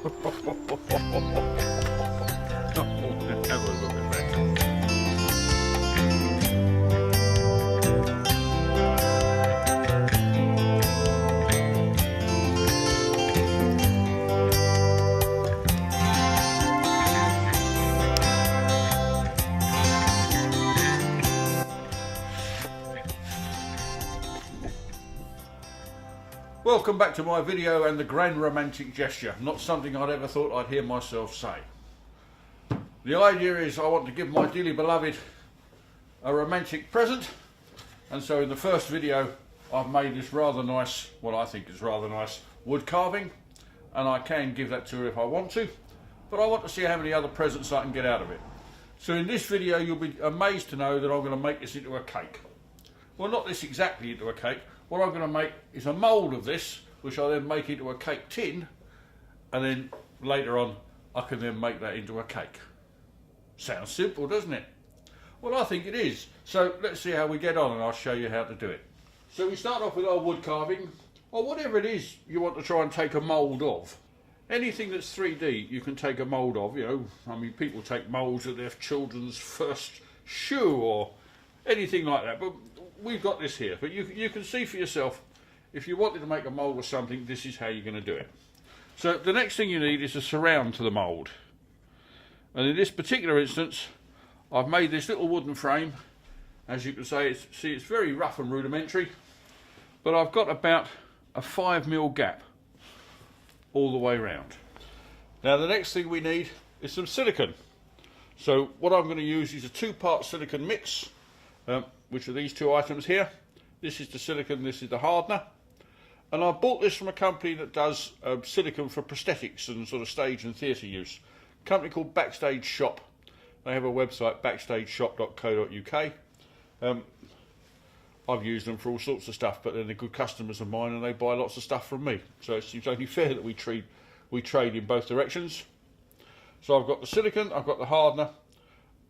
Have a look at that. Welcome back to my video and the grand romantic gesture. Not something I'd ever thought I'd hear myself say. The idea is I want to give my dearly beloved a romantic present, and so in the first video I've made this rather nice, what I think is rather nice, wood carving, and I can give that to her if I want to, but I want to see how many other presents I can get out of it. So in this video you'll be amazed to know that I'm going to make this into a cake. Well, not this exactly into a cake. What I'm going to make is a mould of this, which I then make into a cake tin, and then later on I can then make that into a cake. Sounds simple, doesn't it? Well, I think it is. So let's see how we get on, and I'll show you how to do it. So we start off with our wood carving, or whatever it is you want to try and take a mould of. Anything that's 3D you can take a mould of, you know. I mean, people take moulds of their children's first shoe or anything like that, but we've got this here. But you can see for yourself, if you wanted to make a mould of something, this is how you're going to do it. So the next thing you need is a surround to the mould. And in this particular instance, I've made this little wooden frame. As you can see, it's very rough and rudimentary, but I've got about a 5mm gap all the way around. Now the next thing we need is some silicone. So what I'm going to use is a 2-part silicone mix, which are these two items here. This is the silicone, this is the hardener. And I bought this from a company that does silicone for prosthetics and sort of stage and theatre use. A company called Backstage Shop. They have a website, backstageshop.co.uk. I've used them for all sorts of stuff, but they're good customers of mine and they buy lots of stuff from me. So it seems only fair that we trade in both directions. So I've got the silicone, I've got the hardener,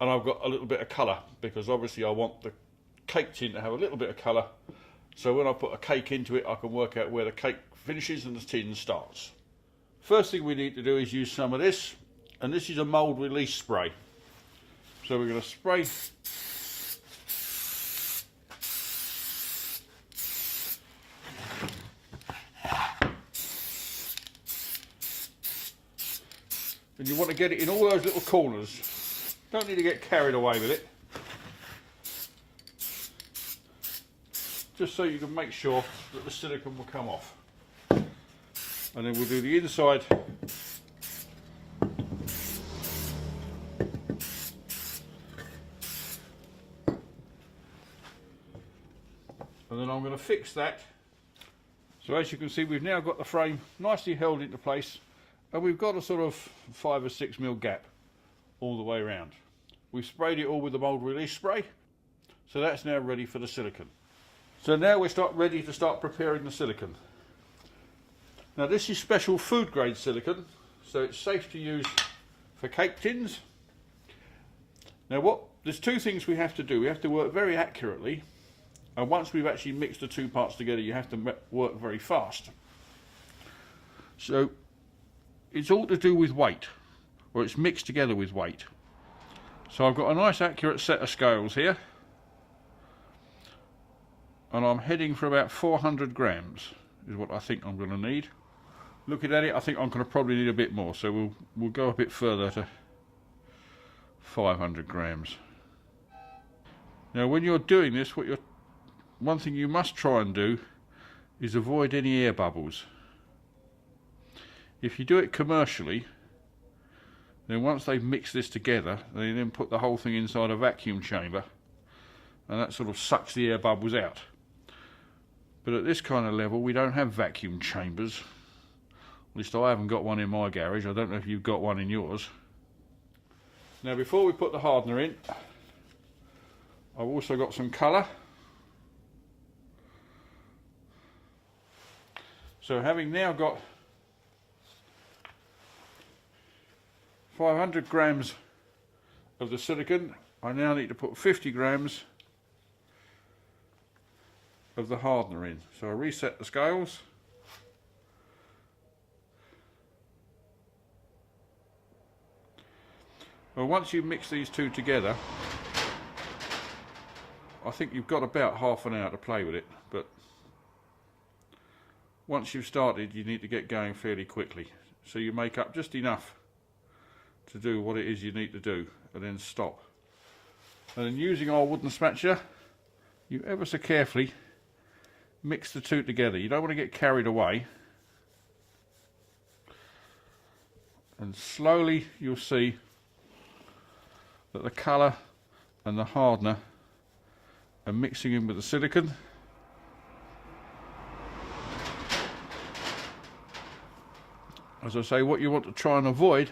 and I've got a little bit of colour, because obviously I want the cake tin to have a little bit of colour, so when I put a cake into it I can work out where the cake finishes and the tin starts. First thing we need to do is use some of this, and this is a mould release spray. So we're going to spray and you want to get it in all those little corners. Don't need to get carried away with it. Just so you can make sure that the silicone will come off. And then we'll do the inside. And then I'm going to fix that. So as you can see, we've now got the frame nicely held into place, and we've got a sort of 5 or 6mm gap all the way around. We've sprayed it all with the mould release spray, so that's now ready for the silicone. So now we're ready to start preparing the silicone. Now this is special food grade silicone, so it's safe to use for cake tins. Now there's two things we have to do. We have to work very accurately, and once we've actually mixed the two parts together, you have to work very fast. So it's all to do with weight, or it's mixed together with weight. So I've got a nice accurate set of scales here, and I'm heading for about 400 grams is what I think I'm going to need. Looking at it, I think I'm going to probably need a bit more, so we'll go a bit further to 500 grams. Now when you're doing this, one thing you must try and do is avoid any air bubbles. If you do it commercially, then once they've mixed this together, they then put the whole thing inside a vacuum chamber, and that sort of sucks the air bubbles out. But at this kind of level, we don't have vacuum chambers. At least I haven't got one in my garage. I don't know if you've got one in yours. Now before we put the hardener in, I've also got some colour. So having now got 500 grams of the silicone, I now need to put 50 grams of the hardener in. So I reset the scales. Well, once you mix these two together, I think you've got about half an hour to play with it, but once you've started you need to get going fairly quickly. So you make up just enough to do what it is you need to do and then stop. And then using our wooden spatula, you ever so carefully mix the two together. You don't want to get carried away. And slowly you'll see that the colour and the hardener are mixing in with the silicone. As I say, what you want to try and avoid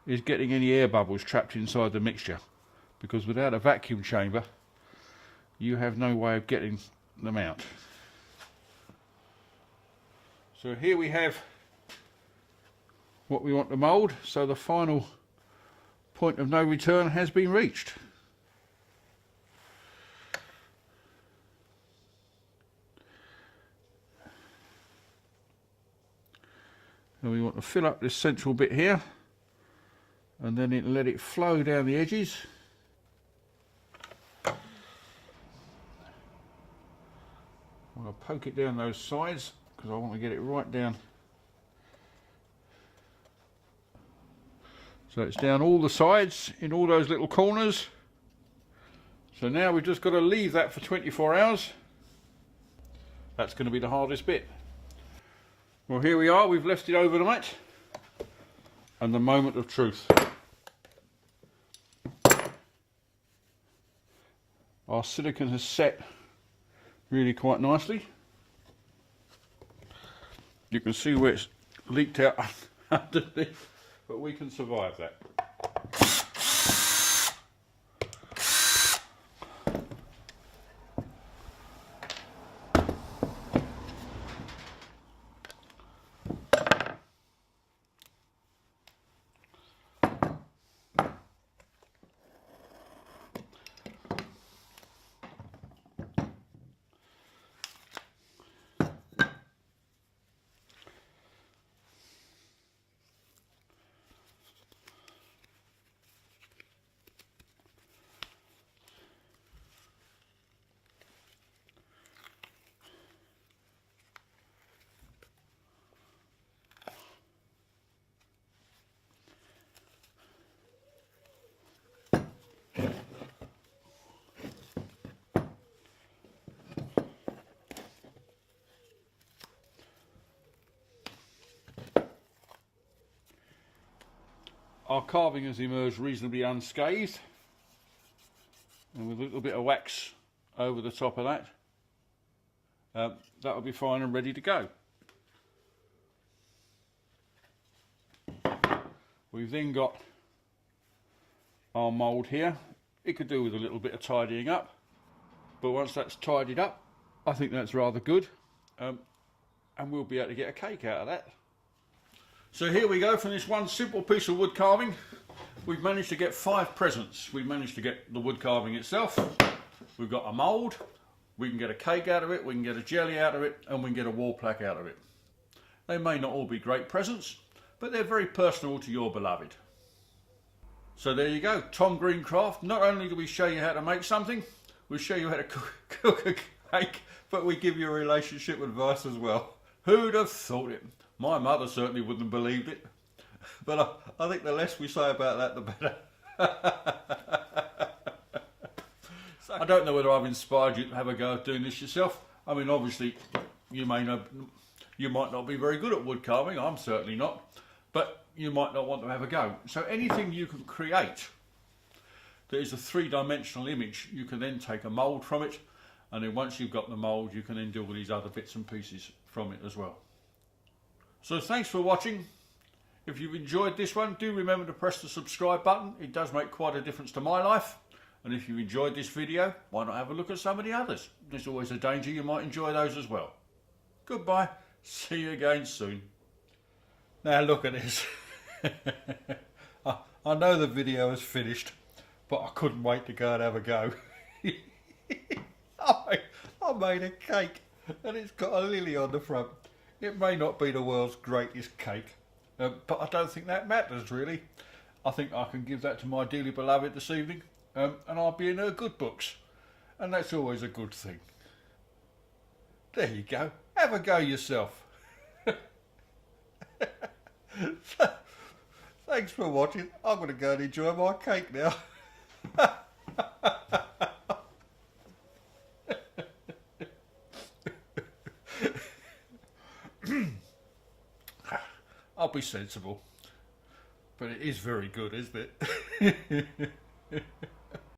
is getting any air bubbles trapped inside the mixture, because without a vacuum chamber you have no way of getting them out. So here we have what we want to mould, so the final point of no return has been reached. And we want to fill up this central bit here and then let it flow down the edges. I'm going to poke it down those sides because I want to get it right down. So it's down all the sides in all those little corners. So now we've just got to leave that for 24 hours. That's going to be the hardest bit. Well, here we are, we've left it overnight, and the moment of truth. Our silicone has set really quite nicely. You can see where it's leaked out underneath, but we can survive that. Our carving has emerged reasonably unscathed, and with a little bit of wax over the top of that, that will be fine and ready to go. We've then got our mould here. It could do with a little bit of tidying up, but once that's tidied up, I think that's rather good, and we'll be able to get a cake out of that. So here we go, from this one simple piece of wood carving, we've managed to get 5 presents. We've managed to get the wood carving itself, we've got a mould, we can get a cake out of it, we can get a jelly out of it, and we can get a wall plaque out of it. They may not all be great presents, but they're very personal to your beloved. So there you go, Tom Green Craft. Not only do we show you how to make something, we show you how to cook a cake, but we give you a relationship advice as well. Who'd have thought it? My mother certainly wouldn't have believed it, but I think the less we say about that, the better. I don't know whether I've inspired you to have a go at doing this yourself. I mean, obviously, you might not be very good at wood carving. I'm certainly not, but you might not want to have a go. So anything you can create that is a 3-dimensional image, you can then take a mould from it, and then once you've got the mould, you can then do all these other bits and pieces from it as well. So thanks for watching. If you've enjoyed this one, do remember to press the subscribe button. It does make quite a difference to my life. And if you enjoyed this video, why not have a look at some of the others? There's always a danger you might enjoy those as well. Goodbye. See you again soon. Now look at this. I know the video is finished, but I couldn't wait to go and have a go. I made a cake and it's got a lily on the front. It may not be the world's greatest cake, but I don't think that matters really. I think I can give that to my dearly beloved this evening, and I'll be in her good books, and that's always a good thing. There you go. Have a go yourself. Thanks for watching. I'm going to go and enjoy my cake now. I'll be sensible. But it is very good, isn't it?